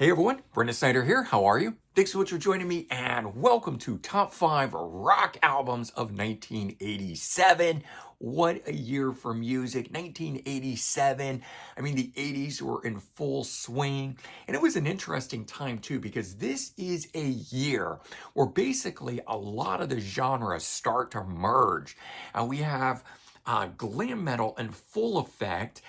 Hey everyone, Brendan Snyder here. How are you? Thanks so much for joining me and welcome to Top 5 Rock Albums of 1987. What a year for music, 1987. I mean, the 80s were in full swing, and it was an interesting time too because this is a year where basically a lot of the genres start to merge. And we have glam metal in full effect.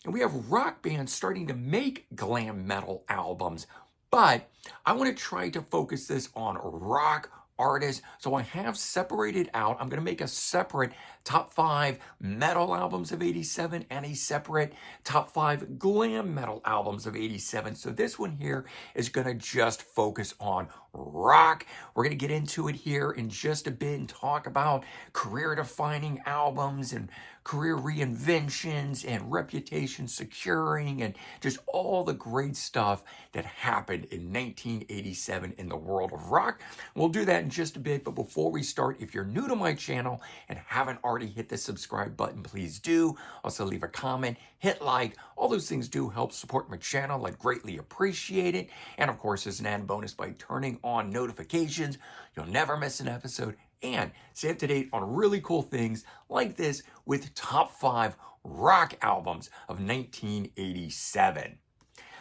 And we have rock bands starting to make glam metal albums. But I want to try to focus this on rock artists. So I have separated out, I'm going to make a separate top 5 metal albums of 87 and a separate top 5 glam metal albums of 87. So this one here is going to just focus on rock. We're going to get into it here in just a bit and talk about career-defining albums and career reinventions and reputation securing and just all the great stuff that happened in 1987 in the world of rock. We'll do that in just a bit, but before we start, if you're new to my channel and haven't already hit the subscribe button, please do. Also leave a comment, hit like, all those things do help support my channel. I'd greatly appreciate it. And of course, as an added bonus, by turning on notifications, you'll never miss an episode and stay up to date on really cool things like this with top 5 rock albums of 1987.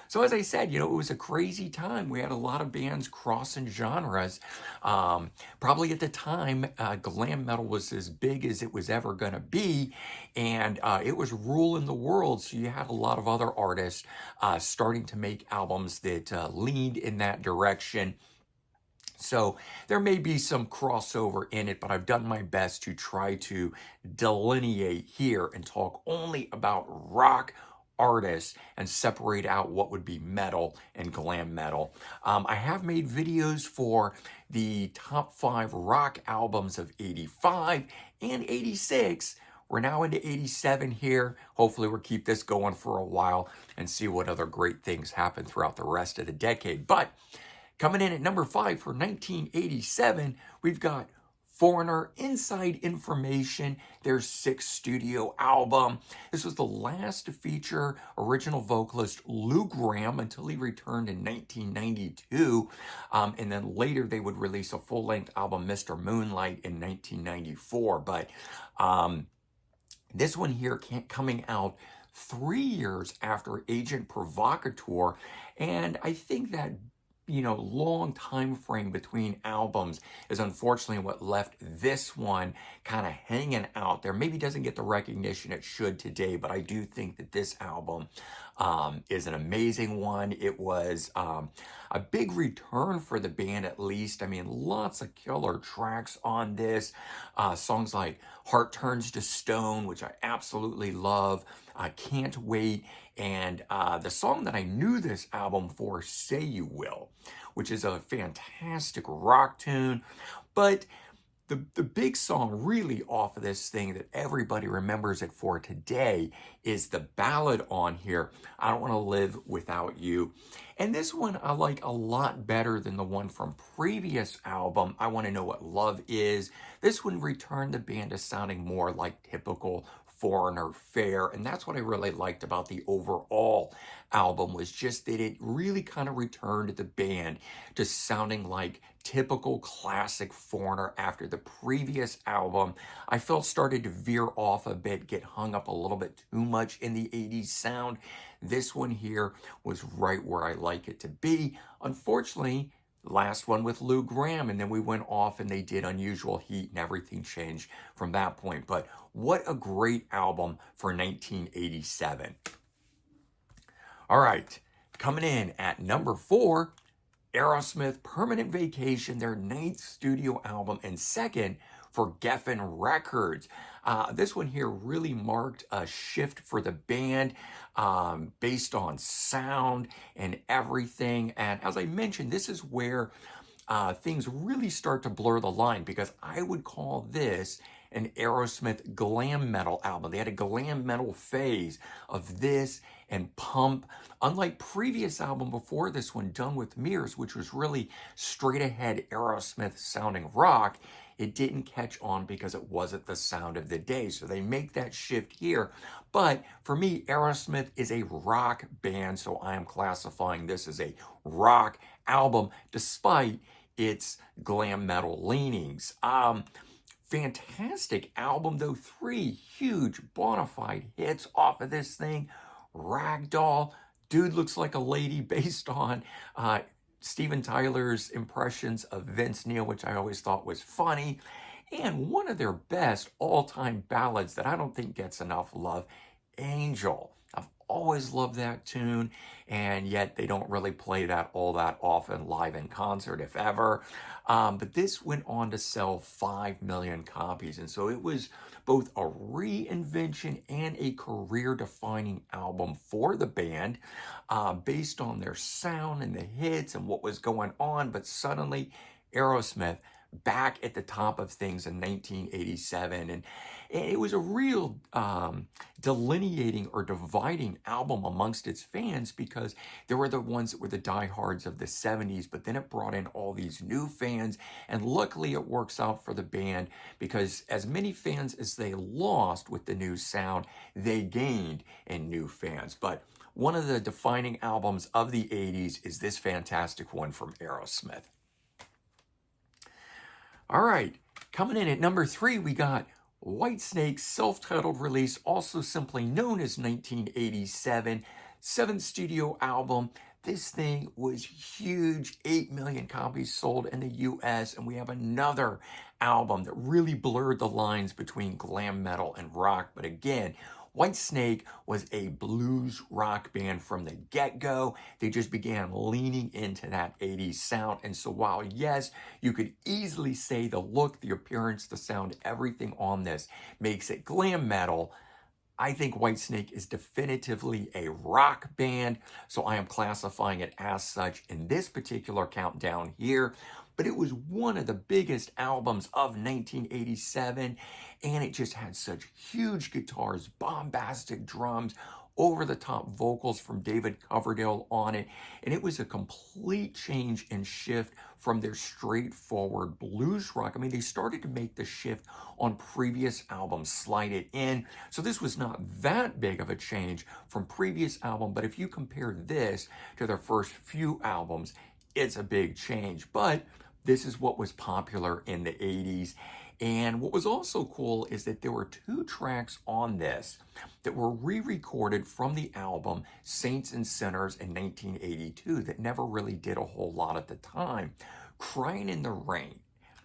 So as I said, it was a crazy time. We had a lot of bands crossing genres. Probably at the time, glam metal was as big as it was ever going to be, and it was ruling the world. So you had a lot of other artists starting to make albums that leaned in that direction. So there may be some crossover in it, but I've done my best to try to delineate here and talk only about rock artists and separate out what would be metal and glam metal. I have made videos for the top 5 rock albums of 85 and 86. We're now into 87 here. Hopefully we'll keep this going for a while and see what other great things happen throughout the rest of the decade. But coming in at number 5 for 1987, we've got Foreigner, Inside Information, their 6th studio album. This was the last to feature original vocalist Lou Gramm until he returned in 1992. And then later they would release a full-length album, Mr. Moonlight, in 1994. But this one here coming out 3 years after Agent Provocateur. And I think that long time frame between albums is unfortunately what left this one kind of hanging out there. Maybe doesn't get the recognition it should today, but I do think that this album is an amazing one. It was a big return for the band, at least. I mean, lots of killer tracks on this. Songs like Heart Turns to Stone, which I absolutely love. I Can't Wait. And the song that I knew this album for, Say You Will, which is a fantastic rock tune. But the big song really off of this thing that everybody remembers it for today is the ballad on here, I Don't Want to Live Without You. And this one I like a lot better than the one from previous album, I Want to Know What Love Is. This one returned the band to sounding more like typical Foreigner fare, and that's what I really liked about the overall album, was just that it really kind of returned the band to sounding like typical classic Foreigner after the previous album I felt started to veer off a bit, get hung up a little bit too much in the 80s sound. This one here was right where I like it to be. Unfortunately, last one with Lou Gramm, and then we went off and they did Unusual Heat and everything changed from that point. But what a great album for 1987. All right, coming in at number 4, Aerosmith, Permanent Vacation, their 9th studio album, and 2nd for Geffen Records. This one here really marked a shift for the band based on sound and everything. And as I mentioned, this is where things really start to blur the line, because I would call this an Aerosmith glam metal album. They had a glam metal phase of this and pump. Unlike previous album before this one done with Mirrors, which was really straight ahead Aerosmith sounding rock, it didn't catch on because it wasn't the sound of the day. So they make that shift here. But for me, Aerosmith is a rock band, so I am classifying this as a rock album despite its glam metal leanings. Fantastic album though. 3 huge bona fide hits off of this thing. Ragdoll, Dude Looks Like a Lady, based on Steven Tyler's impressions of Vince Neil, which I always thought was funny. And one of their best all-time ballads that I don't think gets enough love, Angel. I've always loved that tune, and yet they don't really play that all that often live in concert, if ever. But this went on to sell 5 million copies, and so it was both a reinvention and a career-defining album for the band, based on their sound and the hits and what was going on. But suddenly, Aerosmith back at the top of things in 1987, and it was a real delineating or dividing album amongst its fans, because there were the ones that were the diehards of the 70s, but then it brought in all these new fans, and luckily it works out for the band, because as many fans as they lost with the new sound, they gained in new fans. But one of the defining albums of the 80s is this fantastic one from Aerosmith. All right, coming in at number 3, we got Whitesnake's self-titled release, also simply known as 1987, 7th studio album. This thing was huge, 8 million copies sold in the US, and we have another album that really blurred the lines between glam metal and rock. But again, Whitesnake was a blues rock band from the get-go. They just began leaning into that 80s sound. And so while, yes, you could easily say the look, the appearance, the sound, everything on this makes it glam metal, I think Whitesnake is definitively a rock band, so I am classifying it as such in this particular countdown here. But it was one of the biggest albums of 1987, and it just had such huge guitars, bombastic drums, over-the-top vocals from David Coverdale on it, and it was a complete change and shift from their straightforward blues rock. I mean, they started to make the shift on previous albums, Slide It In, so this was not that big of a change from previous album, but if you compare this to their first few albums, it's a big change. But this is what was popular in the 80s. And what was also cool is that there were 2 tracks on this that were re-recorded from the album Saints and Sinners in 1982 that never really did a whole lot at the time. Crying in the Rain,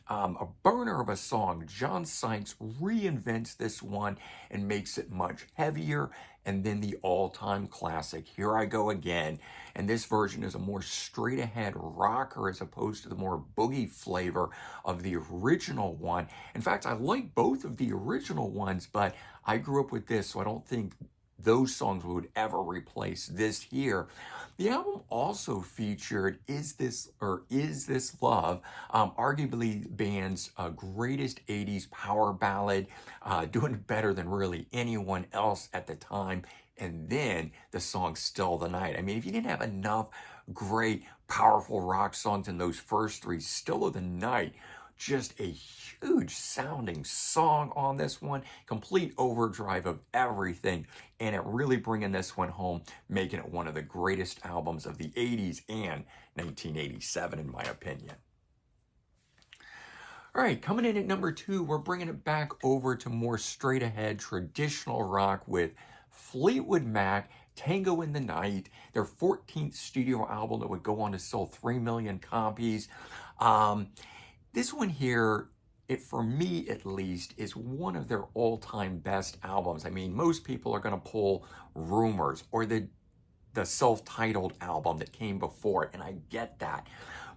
a burner of a song. John Sykes reinvents this one and makes it much heavier. And then the all-time classic, Here I Go Again. And this version is a more straight-ahead rocker as opposed to the more boogie flavor of the original one. In fact, I like both of the original ones, but I grew up with this, so I don't think those songs would ever replace this here. The album also featured Is This Love, arguably the band's greatest 80s power ballad, doing better than really anyone else at the time. And then the song Still the Night. I mean, if you didn't have enough great, powerful rock songs in those first 3, Still of the Night, just a huge sounding song on this one, complete overdrive of everything, and it really bringing this one home, making it one of the greatest albums of the 80s and 1987 in my opinion. All right, coming in at number 2, we're bringing it back over to more straight ahead traditional rock with Fleetwood Mac, Tango in the Night, their 14th studio album that would go on to sell 3 million copies. This one here, for me at least, is one of their all-time best albums. I mean, most people are going to pull Rumors or the self-titled album that came before it, and I get that.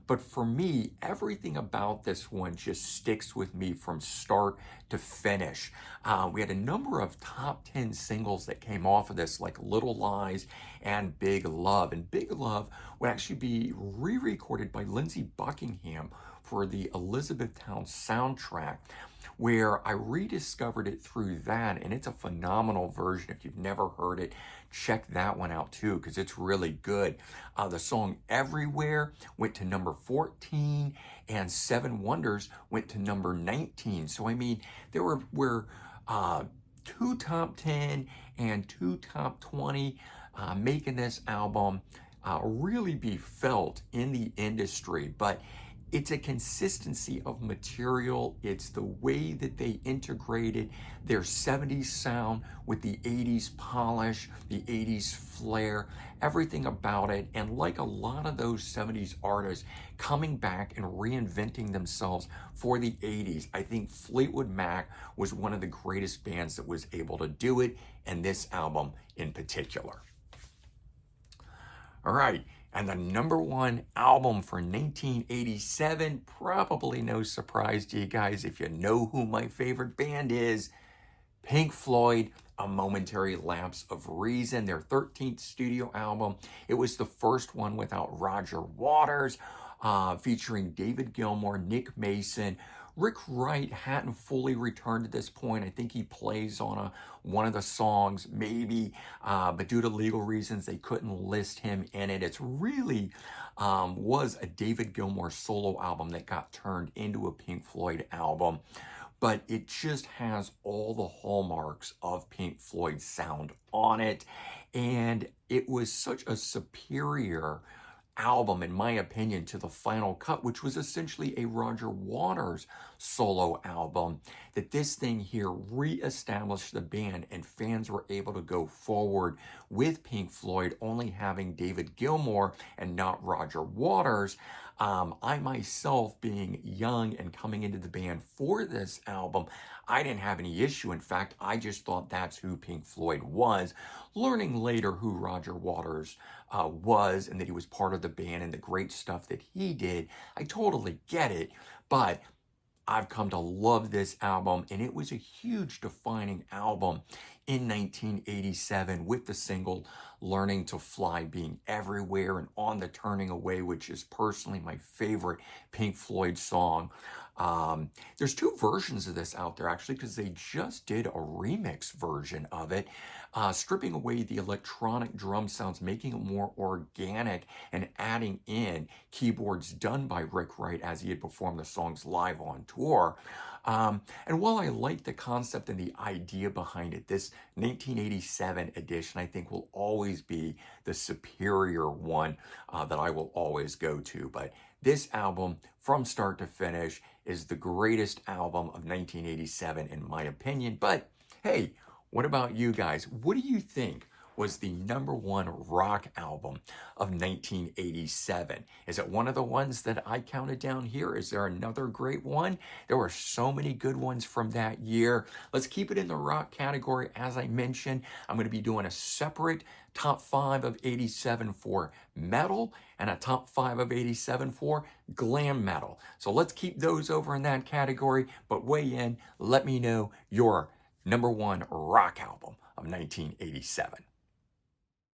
But for me, everything about this one just sticks with me from start to finish. We had a number of top 10 singles that came off of this, like Little Lies and Big Love. And Big Love would actually be re-recorded by Lindsey Buckingham for the Elizabethtown soundtrack, where I rediscovered it through that, and it's a phenomenal version. If you've never heard it, check that one out too, because it's really good. The song Everywhere went to number 14, and Seven Wonders went to number 19. So I mean, there were two top 10 and two top 20, making this album really be felt in the industry. But it's a consistency of material. It's the way that they integrated their 70s sound with the 80s polish, the 80s flair, everything about it. And like a lot of those 70s artists coming back and reinventing themselves for the 80s, I think Fleetwood Mac was one of the greatest bands that was able to do it, and this album in particular. All right. And the number one album for 1987, probably no surprise to you guys if you know who my favorite band is, Pink Floyd, A Momentary Lapse of Reason, their 13th studio album. It was the first one without Roger Waters, featuring David Gilmour, Nick Mason. Rick Wright hadn't fully returned at this point. I think he plays on one of the songs, maybe, but due to legal reasons, they couldn't list him in it. It's really was a David Gilmour solo album that got turned into a Pink Floyd album, but it just has all the hallmarks of Pink Floyd sound on it, and it was such a superior album, in my opinion, to the Final Cut, which was essentially a Roger Waters solo album, that this thing here reestablished the band, and fans were able to go forward with Pink Floyd only having David Gilmour and not Roger Waters. I myself, being young and coming into the band for this album, I didn't have any issue. In fact, I just thought that's who Pink Floyd was. Learning later who Roger Waters was, and that he was part of the band and the great stuff that he did, I totally get it. But I've come to love this album, and it was a huge defining album in 1987, with the single Learning to Fly being everywhere, and On the Turning Away, which is personally my favorite Pink Floyd song. There's two versions of this out there, actually, because they just did a remix version of it, stripping away the electronic drum sounds, making it more organic, and adding in keyboards done by Rick Wright as he had performed the songs live on tour. And while I like the concept and the idea behind it, this 1987 edition, I think, will always be the superior one that I will always go to. But this album, from start to finish, is the greatest album of 1987, in my opinion. But hey, what about you guys? What do you think was the number one rock album of 1987? Is it one of the ones that I counted down here? Is there another great one? There were so many good ones from that year. Let's keep it in the rock category. As I mentioned, I'm going to be doing a separate top 5 of 87 for metal and a top 5 of 87 for glam metal. So let's keep those over in that category, but weigh in. Let me know your number one rock album of 1987.